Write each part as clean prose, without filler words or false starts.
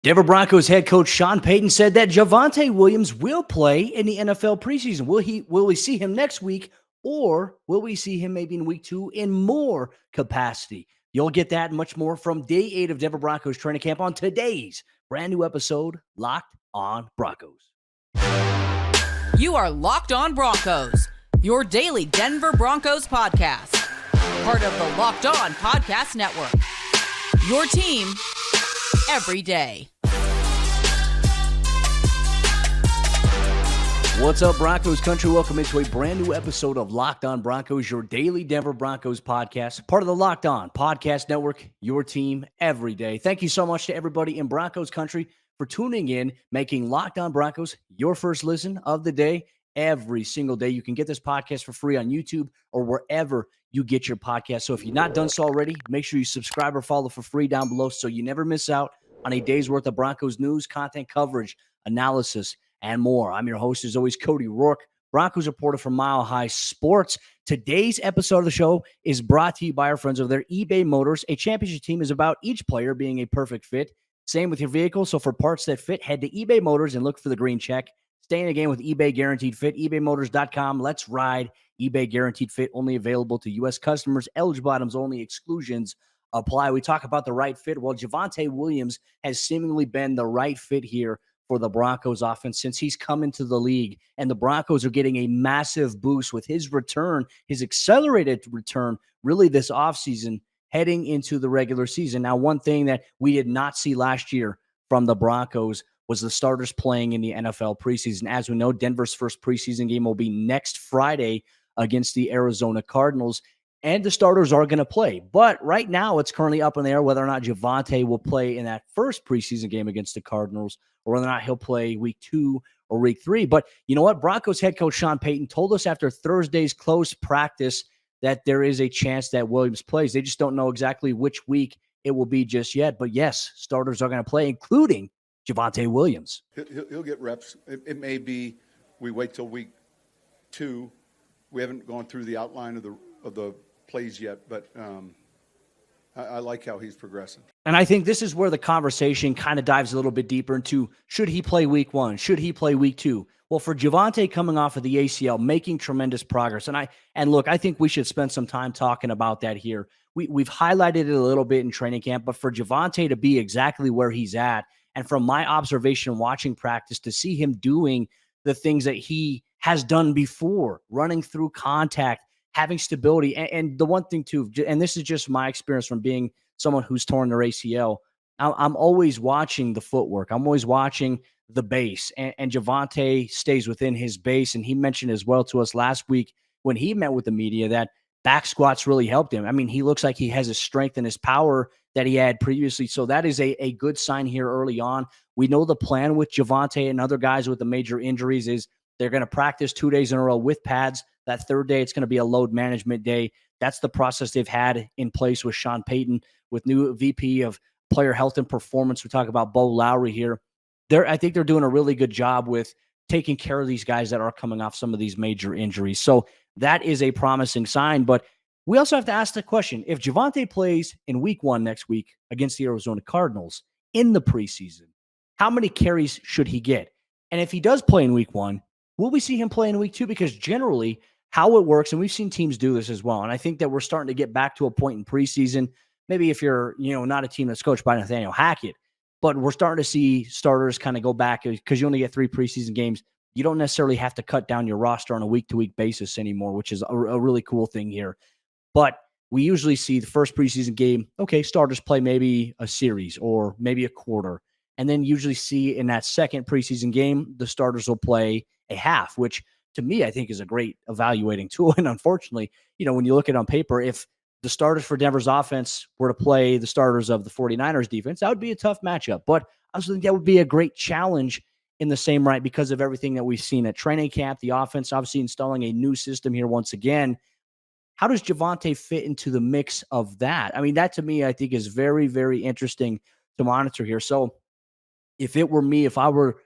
Denver Broncos head coach Sean Payton said that Javonte Williams will play in the NFL preseason. Will we see him next week, or will we see him maybe in week 2 in more capacity? You'll get that and much more from day 8 of Denver Broncos training camp on today's brand new episode, Locked on Broncos. You are Locked on Broncos, your daily Denver Broncos podcast. Part of the Locked on Podcast Network. Your team every day. What's up, Broncos Country? Welcome into a brand new episode of Locked on Broncos, your daily Denver Broncos podcast, part of the Locked on Podcast Network, your team every day. Thank you so much to everybody in Broncos Country for tuning in, making Locked on Broncos your first listen of the day every single day. You can get this podcast for free on YouTube or wherever you get your podcast. So if you've not done so already, make sure you subscribe or follow for free down below so you never miss out on a day's worth of Broncos news, content coverage, analysis, and more. I'm your host, as always, Cody Roark, Broncos reporter from Mile High Sports. Today's episode of the show is brought to you by our friends over there, eBay Motors. A championship team is about each player being a perfect fit. Same with your vehicle. So for parts that fit, head to eBay Motors and look for the green check. Stay in the game with eBay Guaranteed Fit, ebaymotors.com. Let's ride. eBay Guaranteed Fit, only available to U.S. customers. Eligible items only. Exclusions apply. We talk about the right fit. Well, Javonte Williams has seemingly been the right fit here for the Broncos offense since he's come into the league, and the Broncos are getting a massive boost with his return, his accelerated return, really this offseason heading into the regular season. Now, one thing that we did not see last year from the Broncos was the starters playing in the NFL preseason. As we know, Denver's first preseason game will be next Friday against the Arizona Cardinals, and the starters are going to play. But right now, it's currently up in the air whether or not Javonte will play in that first preseason game against the Cardinals, or whether or not he'll play week 2 or week 3. But you know what? Broncos head coach Sean Payton told us after Thursday's close practice that there is a chance that Williams plays. They just don't know exactly which week it will be just yet. But yes, starters are going to play, including Javonte Williams. He'll get reps. It may be we wait till week 2. We haven't gone through the outline of the plays yet, but I like how he's progressing. And I think this is where the conversation kind of dives a little bit deeper into, should he play week 1? Should he play week 2? Well, for Javonte coming off of the ACL, making tremendous progress. And look, I think we should spend some time talking about that here. We've highlighted it a little bit in training camp, but for Javonte to be exactly where he's at, and from my observation watching practice, to see him doing the things that he has done before, running through contact, having stability. And the one thing too, and this is just my experience from being someone who's torn their ACL, I'm always watching the footwork. I'm always watching the base, and Javonte stays within his base. And he mentioned as well to us last week when he met with the media that back squats really helped him. I mean, he looks like he has his strength and his power that he had previously. So that is a good sign here early on. We know the plan with Javonte and other guys with the major injuries is they're going to practice 2 days in a row with pads. That third day, it's going to be a load management day. That's the process they've had in place with Sean Payton, with new VP of player health and performance. We talk about Bo Lowry here. I think they're doing a really good job with taking care of these guys that are coming off some of these major injuries. So that is a promising sign. But we also have to ask the question, if Javonte plays in week 1 next week against the Arizona Cardinals in the preseason, how many carries should he get? And if he does play in week 1, will we see him play in week 2? Because generally how it works, and we've seen teams do this as well, and I think that we're starting to get back to a point in preseason, maybe if you're not a team that's coached by Nathaniel Hackett, but we're starting to see starters kind of go back because you only get 3 preseason games. You don't necessarily have to cut down your roster on a week-to-week basis anymore, which is a really cool thing here. But we usually see the first preseason game, okay, starters play maybe a series or maybe a quarter. And then usually see in that second preseason game, the starters will play a half, which to me, I think is a great evaluating tool. And unfortunately, when you look at it on paper, if the starters for Denver's offense were to play the starters of the 49ers defense, that would be a tough matchup. But I also think that would be a great challenge in the same right because of everything that we've seen at training camp, the offense obviously installing a new system here once again. How does Javonte fit into the mix of that? I mean, that to me, I think is very, very interesting to monitor here. So if it were me, if I were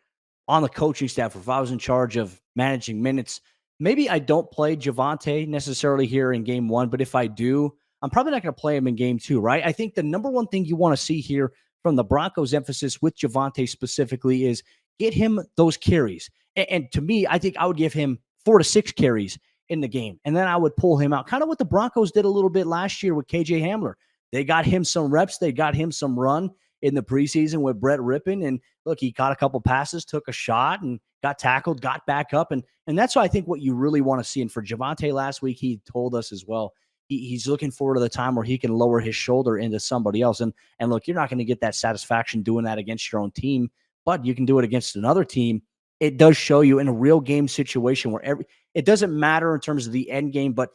on the coaching staff, or if I was in charge of managing minutes, maybe I don't play Javonte necessarily here in game 1, but if I do, I'm probably not going to play him in game 2, right? I think the number one thing you want to see here from the Broncos' emphasis with Javonte specifically is get him those carries. And to me, I think I would give him 4 to 6 carries in the game. And then I would pull him out. Kind of what the Broncos did a little bit last year with KJ Hamler. They got him some reps. They got him some run in the preseason with Brett Rippon. And look, he caught a couple passes, took a shot, and got tackled, got back up. And that's why I think what you really want to see. And for Javonte last week, he told us as well, he's looking forward to the time where he can lower his shoulder into somebody else. And look, you're not going to get that satisfaction doing that against your own team, but you can do it against another team. It does show you in a real game situation where it doesn't matter in terms of the end game, but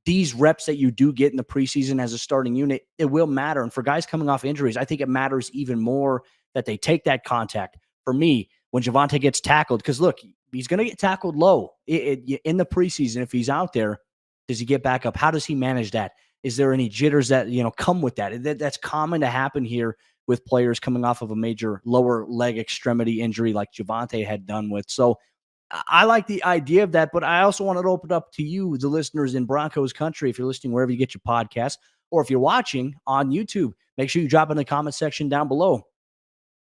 these reps that you do get in the preseason as a starting unit, it will matter. And for guys coming off injuries, I think it matters even more that they take that contact. For me, when Javonte gets tackled, because look, he's going to get tackled low in the preseason. If he's out there, does he get back up? How does he manage that? Is there any jitters that, come with that? That's common to happen here with players coming off of a major lower leg extremity injury like Javonte had done with. So I like the idea of that, but I also want to open up to you, the listeners in Broncos Country, if you're listening wherever you get your podcast, or if you're watching on YouTube, make sure you drop in the comment section down below.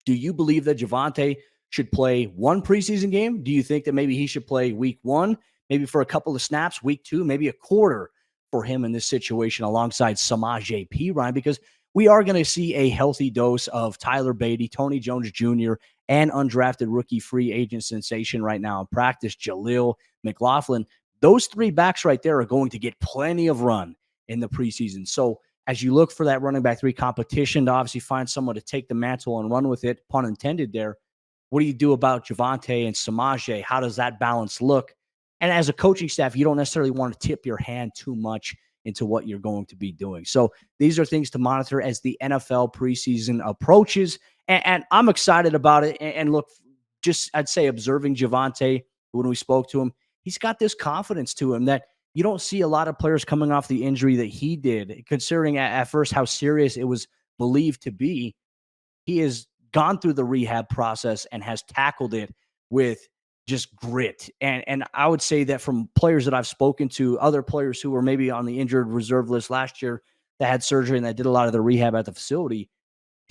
Do you believe that Javonte should play one preseason game? Do you think that maybe he should play week 1, maybe for a couple of snaps, week 2, maybe a quarter for him in this situation alongside Samaje Perine? Because we are going to see a healthy dose of Tyler Beatty, Tony Jones Jr., and undrafted rookie free agent sensation right now in practice, Jaleel McLaughlin. Those 3 backs right there are going to get plenty of run in the preseason. So as you look for that running back 3 competition to obviously find someone to take the mantle and run with it, pun intended there, what do you do about Javonte and Samaje? How does that balance look? And as a coaching staff, you don't necessarily want to tip your hand too much into what you're going to be doing. So these are things to monitor as the NFL preseason approaches. And I'm excited about it. And look, just I'd say observing Javonte when we spoke to him, he's got this confidence to him that you don't see a lot of players coming off the injury that he did, considering at first how serious it was believed to be. He has gone through the rehab process and has tackled it with just grit. And I would say that from players that I've spoken to, other players who were maybe on the injured reserve list last year that had surgery and that did a lot of the rehab at the facility,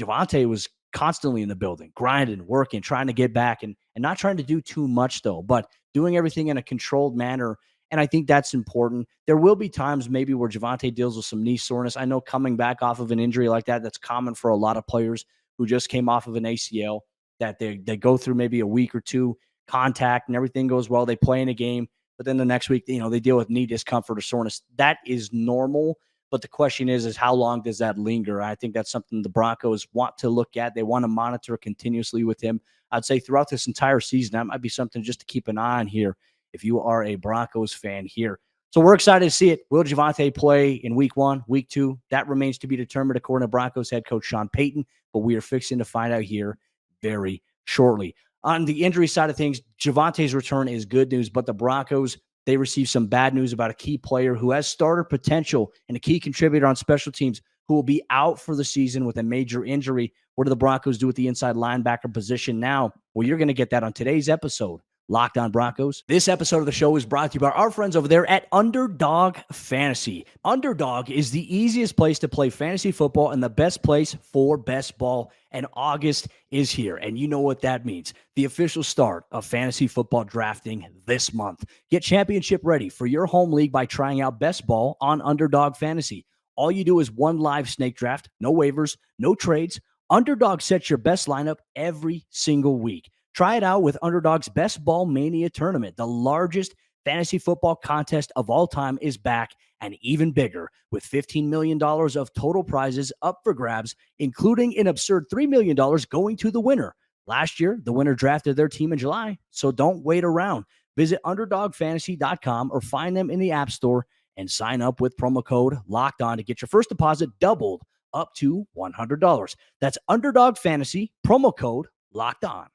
Javonte was constantly in the building, grinding, working, trying to get back and not trying to do too much though, but doing everything in a controlled manner. And I think that's important. There will be times maybe where Javonte deals with some knee soreness. I know coming back off of an injury like that, that's common for a lot of players who just came off of an ACL, that they go through maybe a week or 2 contact and everything goes well. They play in a game, but then the next week, they deal with knee discomfort or soreness. That is normal. But the question is how long does that linger? I think that's something the Broncos want to look at. They want to monitor continuously with him. I'd say throughout this entire season, that might be something just to keep an eye on here if you are a Broncos fan here. So we're excited to see it. Will Javonte play in week 1, week 2? That remains to be determined according to Broncos head coach Sean Payton, but we are fixing to find out here very shortly. On the injury side of things, Javonte's return is good news, but the Broncos, they received some bad news about a key player who has starter potential and a key contributor on special teams who will be out for the season with a major injury. What do the Broncos do with the inside linebacker position now? Well, you're going to get that on today's episode, Locked On Broncos. This episode of the show is brought to you by our friends over there at Underdog Fantasy. Underdog is the easiest place to play fantasy football and the best place for best ball. And August is here. And you know what that means. The official start of fantasy football drafting this month. Get championship ready for your home league by trying out best ball on Underdog Fantasy. All you do is one live snake draft, no waivers, no trades. Underdog sets your best lineup every single week. Try it out with Underdog's Best Ball Mania Tournament. The largest fantasy football contest of all time is back and even bigger with $15 million of total prizes up for grabs, including an absurd $3 million going to the winner. Last year, the winner drafted their team in July, so don't wait around. Visit UnderdogFantasy.com or find them in the App Store and sign up with promo code Locked On to get your first deposit doubled up to $100. That's Underdog Fantasy, promo code Locked On.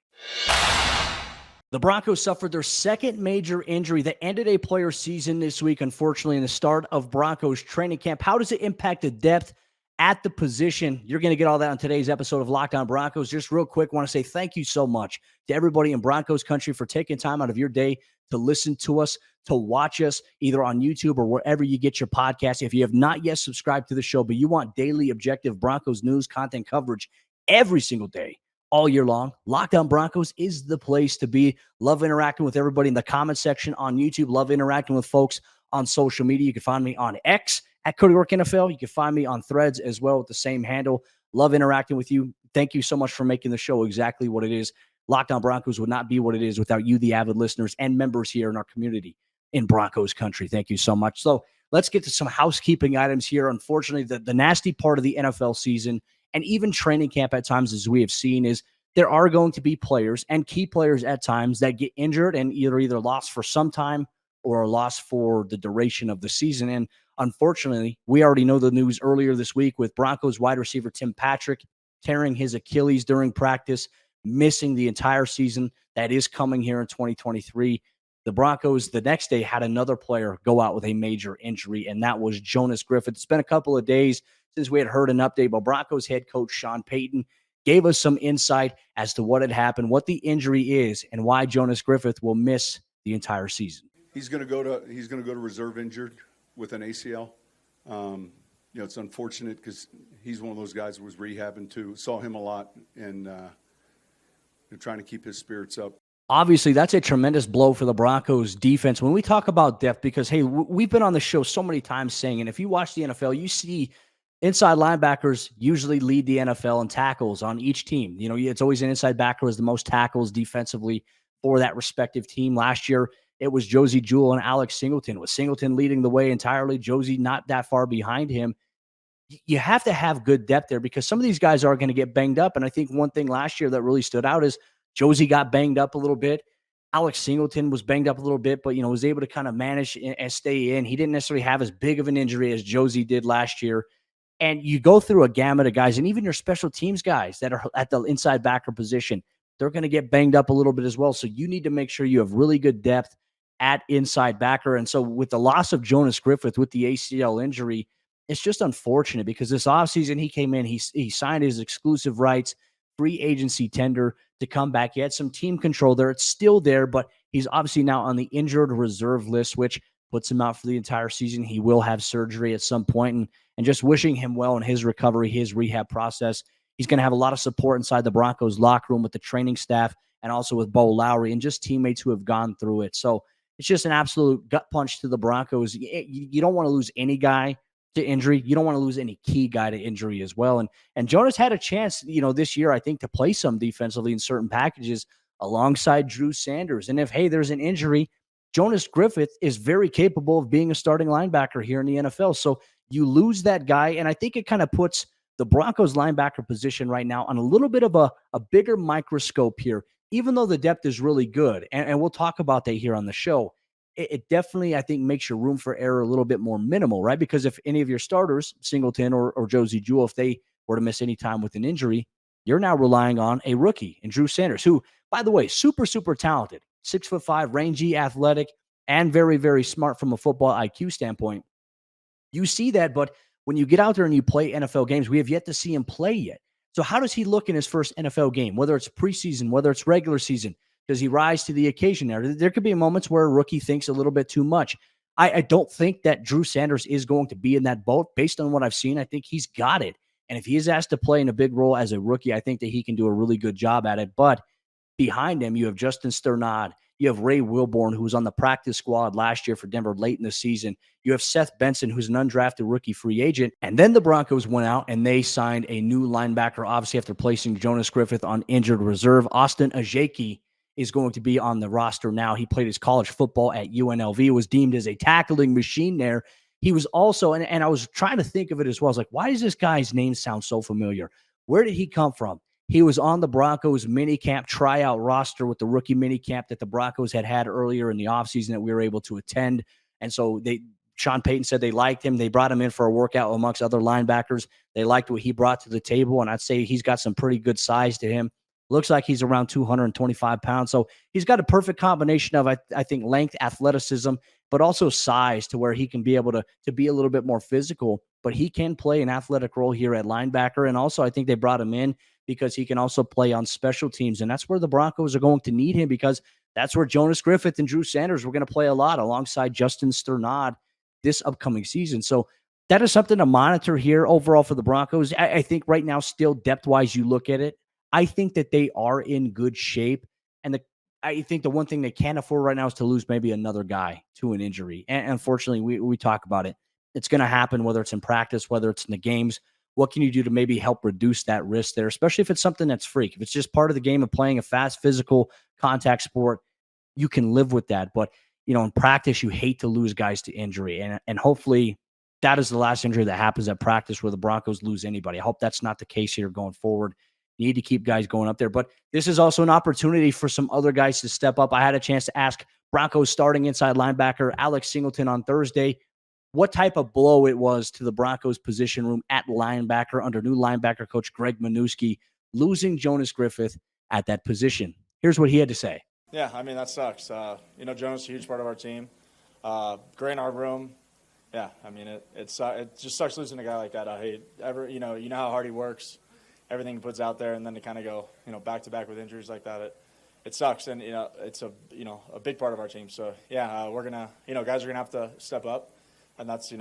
The Broncos suffered their second major injury that ended a player's season this week, unfortunately, in the start of Broncos training camp. How does it impact the depth at the position? You're going to get all that on today's episode of Locked On Broncos. Just real quick, want to say thank you so much to everybody in Broncos country for taking time out of your day to listen to us, to watch us either on YouTube or wherever you get your podcast. If you have not yet subscribed to the show, but you want daily objective Broncos news, content coverage, every single day, all year long. Locked On Broncos is the place to be. Love interacting with everybody in the comment section on YouTube. Love interacting with folks on social media. You can find me on X at Cody Roark NFL. You can find me on Threads as well with the same handle. Love interacting with you. Thank you so much for making the show exactly what it is. Locked On Broncos would not be what it is without you, the avid listeners and members here in our community in Broncos Country. Thank you so much. So let's get to some housekeeping items here. Unfortunately, the nasty part of the NFL season and even training camp at times, as we have seen, is there are going to be players and key players at times that get injured and either lost for some time or are lost for the duration of the season. And unfortunately, we already know the news earlier this week with Broncos wide receiver Tim Patrick tearing his Achilles during practice, missing the entire season. That is coming here in 2023. The Broncos the next day had another player go out with a major injury, and that was Jonas Griffith. It's been a couple of days since we had heard an update, but Broncos head coach Sean Payton gave us some insight as to what had happened, what the injury is, and why Jonas Griffith will miss the entire season. He's going to go to reserve injured with an ACL. It's unfortunate because he's one of those guys who was rehabbing too. Saw him a lot and trying to keep his spirits up. Obviously, that's a tremendous blow for the Broncos defense. When we talk about depth, because, hey, we've been on the show so many times saying, and if you watch the NFL, you see inside linebackers usually lead the NFL in tackles on each team. It's always an inside backer with the most tackles defensively for that respective team. Last year, it was Josey Jewell and Alex Singleton, with Singleton leading the way entirely, Josey not that far behind him. You have to have good depth there because some of these guys are going to get banged up. And I think one thing last year that really stood out is Josey got banged up a little bit. Alex Singleton was banged up a little bit, but, was able to kind of manage and stay in. He didn't necessarily have as big of an injury as Josey did last year. And you go through a gamut of guys, and even your special teams guys that are at the inside backer position, they're going to get banged up a little bit as well. So you need to make sure you have really good depth at inside backer. And so with the loss of Jonas Griffith with the ACL injury, it's just unfortunate because this offseason he came in, he signed his exclusive rights, free agency tender to come back. He had some team control there. It's still there, but he's obviously now on the injured reserve list, which puts him out for the entire season. He will have surgery at some point, and just wishing him well in his recovery, his rehab process. He's going to have a lot of support inside the Broncos locker room with the training staff and also with Bo Lowry and just teammates who have gone through it. So it's just an absolute gut punch to the Broncos. You don't want to lose any guy to injury. You don't want to lose any key guy to injury as well. And Jonas had a chance, this year, I think, to play some defensively in certain packages alongside Drew Sanders. And if, hey, there's an injury, Jonas Griffith is very capable of being a starting linebacker here in the NFL. So you lose that guy, and I think it kind of puts the Broncos linebacker position right now on a little bit of a bigger microscope here, even though the depth is really good. And we'll talk about that here on the show. It definitely, I think, makes your room for error a little bit more minimal, right? Because if any of your starters, Singleton or Josey Jewell, if they were to miss any time with an injury, you're now relying on a rookie in Drew Sanders, who, by the way, super, super talented, 6'5", rangy, athletic, and very, very smart from a football IQ standpoint. You see that, but when you get out there and you play NFL games, we have yet to see him play yet. So how does he look in his first NFL game, whether it's preseason, whether it's regular season? Does he rise to the occasion there? There could be moments where a rookie thinks a little bit too much. I don't think that Drew Sanders is going to be in that boat. Based on what I've seen, I think he's got it. And if he is asked to play in a big role as a rookie, I think that he can do a really good job at it. But behind him, you have Justin Strnad. You have Ray Wilborn, who was on the practice squad last year for Denver late in the season. You have Seth Benson, who's an undrafted rookie free agent. And then the Broncos went out and they signed a new linebacker, obviously after placing Jonas Griffith on injured reserve. Austin Ajiake is going to be on the roster now. He played his college football at UNLV, was deemed as a tackling machine there. He was also, and I was trying to think of it as well. I was like, why does this guy's name sound so familiar? Where did he come from? He was on the Broncos minicamp tryout roster with the rookie minicamp that the Broncos had earlier in the offseason that we were able to attend. And so Sean Payton said they liked him. They brought him in for a workout amongst other linebackers. They liked what he brought to the table, and I'd say he's got some pretty good size to him. Looks like he's around 225 pounds. So he's got a perfect combination of, I think, length, athleticism, but also size to where he can be able to be a little bit more physical. But he can play an athletic role here at linebacker. And also, I think they brought him in because he can also play on special teams. And that's where the Broncos are going to need him, because that's where Jonas Griffith and Drew Sanders were going to play a lot alongside Justin Strnad this upcoming season. So that is something to monitor here overall for the Broncos. I think right now, still depth-wise, you look at it, I think that they are in good shape. And I think the one thing they can't afford right now is to lose maybe another guy to an injury. And unfortunately, we talk about it. It's going to happen, whether it's in practice, whether it's in the games. What can you do to maybe help reduce that risk there, especially if it's something that's freak? If it's just part of the game of playing a fast, physical contact sport, you can live with that. But, in practice, you hate to lose guys to injury. And hopefully that is the last injury that happens at practice where the Broncos lose anybody. I hope that's not the case here going forward. You need to keep guys going up there. But this is also an opportunity for some other guys to step up. I had a chance to ask Broncos starting inside linebacker Alex Singleton on Thursday what type of blow it was to the Broncos position room at linebacker under new linebacker coach Greg Minuski, losing Jonas Griffith at that position. Here's what he had to say. Yeah, I mean, that sucks. Jonas is a huge part of our team. Great in our room. Yeah, I mean, it just sucks losing a guy like that. I hate you know how hard he works, everything he puts out there, and then to kind of go, back to back with injuries like that. It sucks, and it's a big part of our team. So yeah, we're gonna guys are gonna have to step up, and that's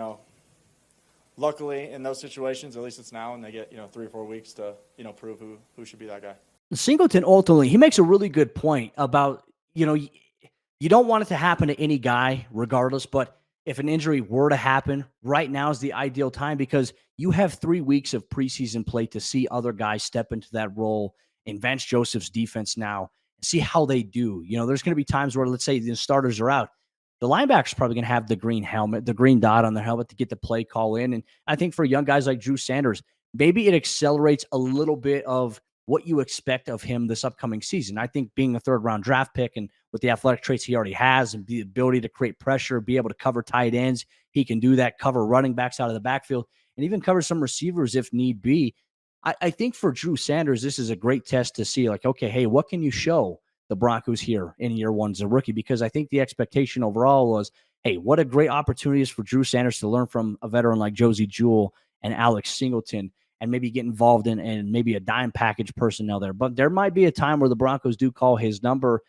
luckily in those situations, at least it's now, and they get 3 or 4 weeks to prove who should be that guy. Singleton ultimately, he makes a really good point about you don't want it to happen to any guy regardless, but if an injury were to happen, right now is the ideal time because you have 3 weeks of preseason play to see other guys step into that role in Vance Joseph's defense now and see how they do. There's going to be times where, let's say, the starters are out. The linebacker's probably going to have the green helmet, the green dot on their helmet to get the play call in. And I think for young guys like Drew Sanders, maybe it accelerates a little bit of what you expect of him this upcoming season. I think being a third-round draft pick and with the athletic traits he already has and the ability to create pressure, be able to cover tight ends, he can do that, cover running backs out of the backfield, and even cover some receivers if need be. I think for Drew Sanders, this is a great test to see, like, okay, hey, what can you show the Broncos here in year one as a rookie? Because I think the expectation overall was, hey, what a great opportunity is for Drew Sanders to learn from a veteran like Josie Jewell and Alex Singleton and maybe get involved in maybe a dime package personnel there. But there might be a time where the Broncos do call his number.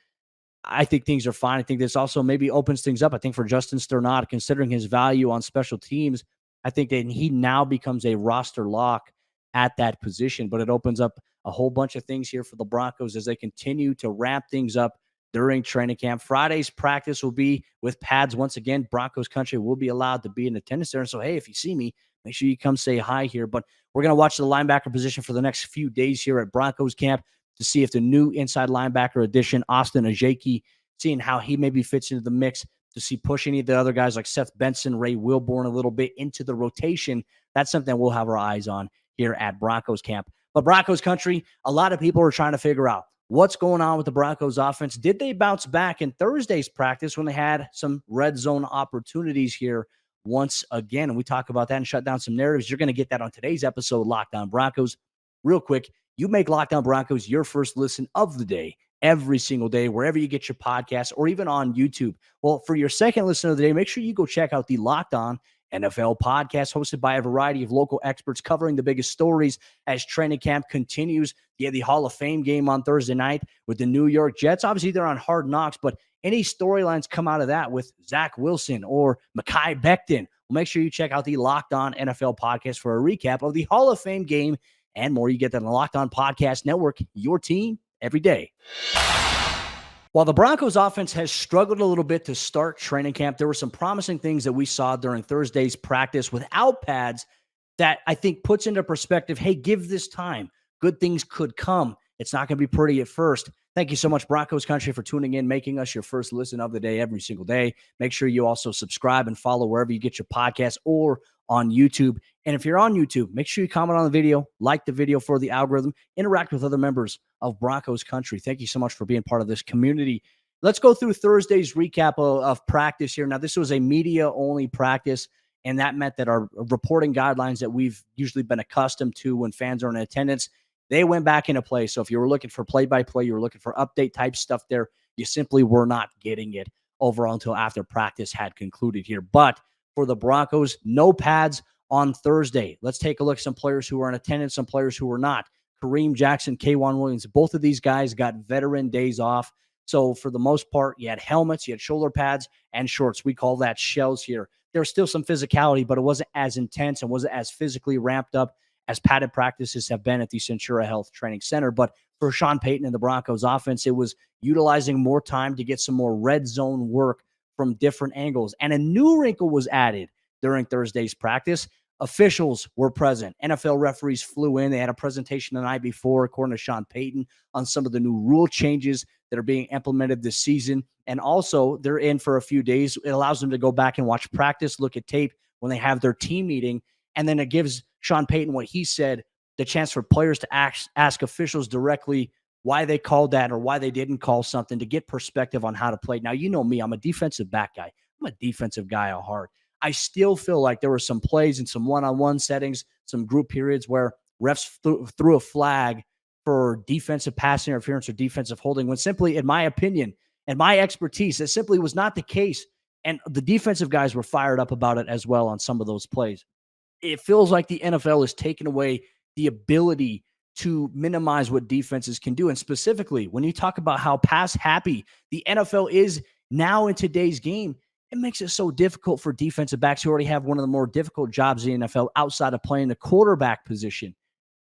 I think things are fine. I think this also maybe opens things up. I think for Justin Strnad, considering his value on special teams, I think that he now becomes a roster lock at that position. But it opens up a whole bunch of things here for the Broncos as they continue to ramp things up during training camp. Friday's practice will be with pads once again. Broncos Country will be allowed to be in attendance there. And so, hey, if you see me, make sure you come say hi here. But we're going to watch the linebacker position for the next few days here at Broncos camp to see if the new inside linebacker addition, Austin Ajiake, seeing how he maybe fits into the mix, to see push any of the other guys like Seth Benson, Ray Wilborn a little bit into the rotation. That's something we'll have our eyes on here at Broncos camp. But Broncos Country, a lot of people are trying to figure out what's going on with the Broncos offense. Did they bounce back in Thursday's practice when they had some red zone opportunities here once again? And we talk about that and shut down some narratives. You're going to get that on today's episode of Locked On Broncos. Real quick, you make Locked On Broncos your first listen of the day every single day, wherever you get your podcasts or even on YouTube. Well, for your second listen of the day, make sure you go check out the Locked On NFL podcast hosted by a variety of local experts covering the biggest stories as training camp continues. You have the Hall of Fame game on Thursday night with the New York Jets. Obviously, they're on Hard Knocks, but any storylines come out of that with Zach Wilson or Mekhi Becton, well, make sure you check out the Locked On NFL podcast for a recap of the Hall of Fame game and more. You get that on the Locked On Podcast Network, your team every day. While the Broncos offense has struggled a little bit to start training camp, there were some promising things that we saw during Thursday's practice without pads that I think puts into perspective, hey, give this time. Good things could come. It's not going to be pretty at first. Thank you so much, Broncos Country, for tuning in, making us your first listen of the day every single day. Make sure you also subscribe and follow wherever you get your podcasts or on YouTube. And if you're on YouTube, make sure you comment on the video, like the video for the algorithm, interact with other members of Broncos Country. Thank you so much for being part of this community. Let's go through Thursday's recap of practice here. Now, this was a media-only practice, and that meant that our reporting guidelines that we've usually been accustomed to when fans are in attendance, they went back into play. So if you were looking for play-by-play, you were looking for update-type stuff there, you simply were not getting it overall until after practice had concluded here. But for the Broncos, no pads on Thursday. Let's take a look at some players who were in attendance, some players who were not. Kareem Jackson, K'Wan Williams, both of these guys got veteran days off. So for the most part, you had helmets, you had shoulder pads, and shorts. We call that shells here. there was still some physicality, but it wasn't as intense and wasn't as physically ramped up as padded practices have been at the Centura Health Training Center. But for Sean Payton and the Broncos offense, it was utilizing more time to get some more red zone work from different angles. And a new wrinkle was added during Thursday's practice. Officials were present. NFL referees flew in. They had a presentation the night before, according to Sean Payton, on some of the new rule changes that are being implemented this season. And also, they're in for a few days. It allows them to go back and watch practice, look at tape when they have their team meeting. And then it gives Sean Payton what he said, the chance for players to ask officials directly why they called that or why they didn't call something, to get perspective on how to play. Now, you know me, I'm a defensive back guy. I'm a defensive guy at heart. I still feel like there were some plays in some one-on-one settings, some group periods where refs threw a flag for defensive pass interference or defensive holding, when simply, in my opinion and my expertise, that simply was not the case. And the defensive guys were fired up about it as well on some of those plays. It feels like the NFL is taking away the ability to minimize what defenses can do. And specifically, when you talk about how pass happy the NFL is now in today's game, it makes it so difficult for defensive backs who already have one of the more difficult jobs in the NFL outside of playing the quarterback position.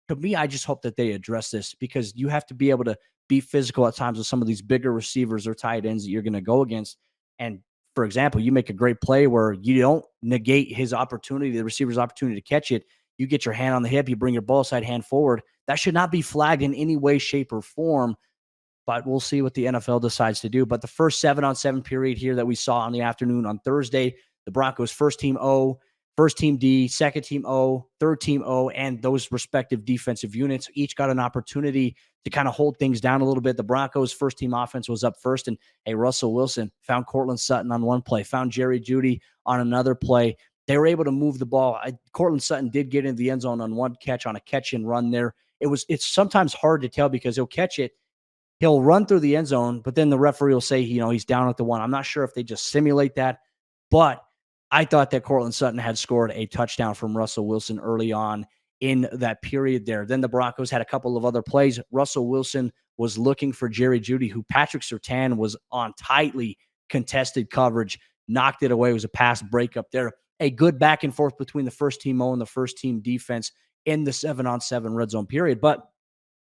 To me, I just hope that they address this, because you have to be able to be physical at times with some of these bigger receivers or tight ends that you're going to go against. And for example, you make a great play where you don't negate his opportunity, the receiver's opportunity to catch it. You get your hand on the hip, you bring your ball side hand forward. That should not be flagged in any way, shape, or form. But we'll see what the NFL decides to do. But the first 7-on-7 period here that we saw on the afternoon on Thursday, the Broncos first team O, first team D, second team O, third team O, and those respective defensive units each got an opportunity to kind of hold things down a little bit. The Broncos first team offense was up first, and Russell Wilson found Courtland Sutton on one play, found Jerry Jeudy on another play. They were able to move the ball. Courtland Sutton did get into the end zone on one catch, on a catch and run there. It's sometimes hard to tell because he'll catch it, he'll run through the end zone, but then the referee will say, he's down at the one. I'm not sure if they just simulate that, but I thought that Courtland Sutton had scored a touchdown from Russell Wilson early on in that period there. Then the Broncos had a couple of other plays. Russell Wilson was looking for Jerry Jeudy, who Patrick Surtain was on tightly contested coverage, knocked it away. It was a pass breakup there. A good back and forth between the first team O and the first team defense in the 7-on-7 red zone period. But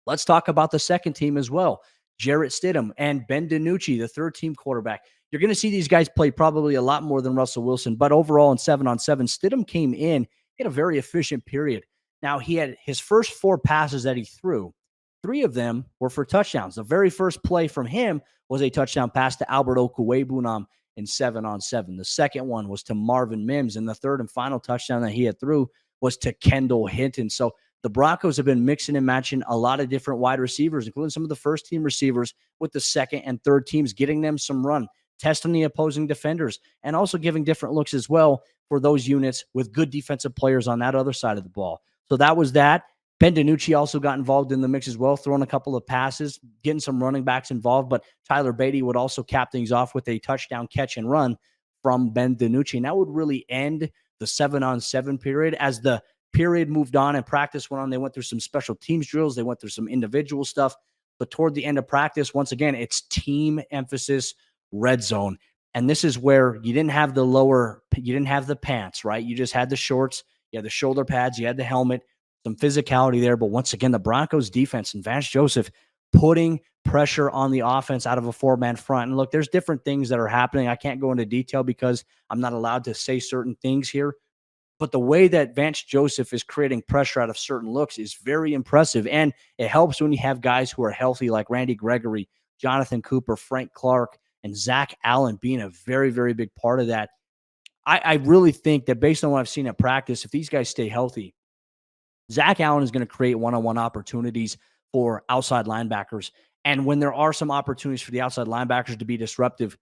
let's talk about the second team as well. Jarrett Stidham and Ben DiNucci, the third team quarterback. You're going to see these guys play probably a lot more than Russell Wilson, but overall in 7-on-7, Stidham came in, he had a very efficient period. Now, he had his first 4 passes that he threw. 3 of them were for touchdowns. The very first play from him was a touchdown pass to Albert Okwuegbunam in 7-on-7. The second one was to Marvin Mims, and the third and final touchdown that he had threw was to Kendall Hinton. So the Broncos have been mixing and matching a lot of different wide receivers, including some of the first team receivers with the second and third teams, getting them some run, testing the opposing defenders, and also giving different looks as well for those units with good defensive players on that other side of the ball. So that was that. Ben DiNucci also got involved in the mix as well, throwing a couple of passes, getting some running backs involved, but Tyler Beatty would also cap things off with a touchdown catch and run from Ben DiNucci. And that would really end the 7-on-7 period. As the period moved on and practice went on, they went through some special teams drills, they went through some individual stuff, but toward the end of practice, once again, it's team emphasis, red zone. And this is where you didn't have the pants, right? You just had the shorts, you had the shoulder pads, you had the helmet, some physicality there. But once again, the Broncos defense and Vance Joseph putting pressure on the offense out of a 4-man front. And look, there's different things that are happening. I can't go into detail because I'm not allowed to say certain things here. But the way that Vance Joseph is creating pressure out of certain looks is very impressive. And it helps when you have guys who are healthy like Randy Gregory, Jonathan Cooper, Frank Clark, and Zach Allen being a very, very big part of that. I really think that based on what I've seen at practice, if these guys stay healthy, Zach Allen is going to create one-on-one opportunities for outside linebackers. And when there are some opportunities for the outside linebackers to be disruptive,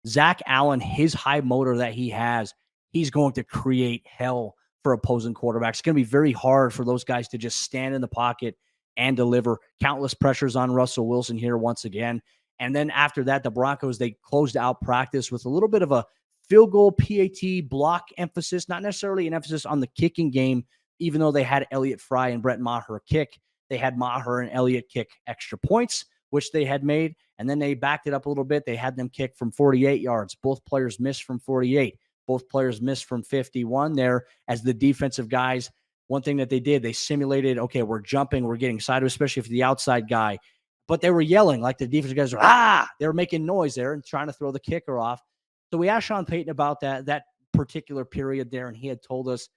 Zach Allen, his high motor that he has, he's going to create hell for opposing quarterbacks. It's going to be very hard for those guys to just stand in the pocket and deliver. Countless pressures on Russell Wilson here once again. And then after that, the Broncos, they closed out practice with a little bit of a field goal PAT block emphasis, not necessarily an emphasis on the kicking game, even though they had Elliott Fry and Brett Maher kick. They had Maher and Elliott kick extra points, which they had made, and then they backed it up a little bit. They had them kick from 48 yards. Both players missed from 48. Both players missed from 51 there as the defensive guys. One thing that they did, they simulated, okay, we're jumping, we're getting sideways, especially if the outside guy. But they were yelling like the defensive guys were, they were making noise there and trying to throw the kicker off. So we asked Sean Payton about that particular period there, and he had told us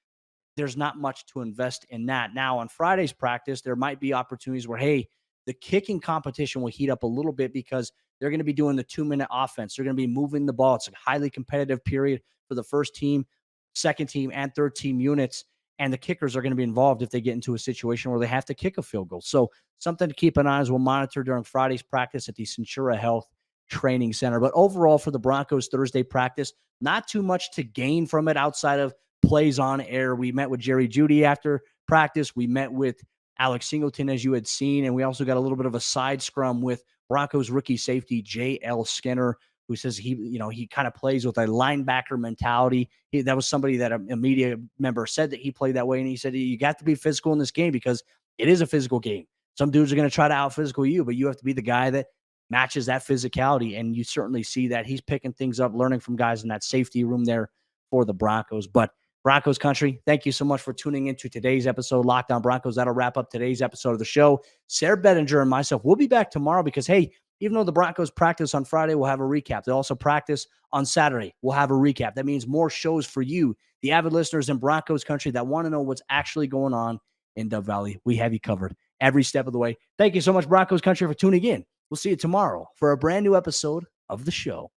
there's not much to invest in that. Now, on Friday's practice, there might be opportunities where, hey, the kicking competition will heat up a little bit because they're going to be doing the 2-minute offense. They're going to be moving the ball. It's a highly competitive period for the first team, second team, and third team units. And the kickers are going to be involved if they get into a situation where they have to kick a field goal. So something to keep an eye on as we'll monitor during Friday's practice at the Centura Health Training Center. But overall for the Broncos Thursday practice, not too much to gain from it outside of plays on air. We met with Jerry Jeudy after practice. We met with Alex Singleton, as you had seen, and we also got a little bit of a side scrum with Broncos rookie safety J.L. Skinner, who says he kind of plays with a linebacker mentality. That was somebody that a media member said that he played that way, and he said you got to be physical in this game because it is a physical game. Some dudes are going to try to out-physical you, but you have to be the guy that matches that physicality, and you certainly see that. He's picking things up, learning from guys in that safety room there for the Broncos. But Broncos Country, thank you so much for tuning into today's episode, Locked On Broncos. That'll wrap up today's episode of the show. Sarah Bettinger and myself, we'll be back tomorrow because, hey, even though the Broncos practice on Friday, we'll have a recap. They also practice on Saturday. We'll have a recap. That means more shows for you, the avid listeners in Broncos Country that want to know what's actually going on in Dove Valley. We have you covered every step of the way. Thank you so much, Broncos Country, for tuning in. We'll see you tomorrow for a brand new episode of the show.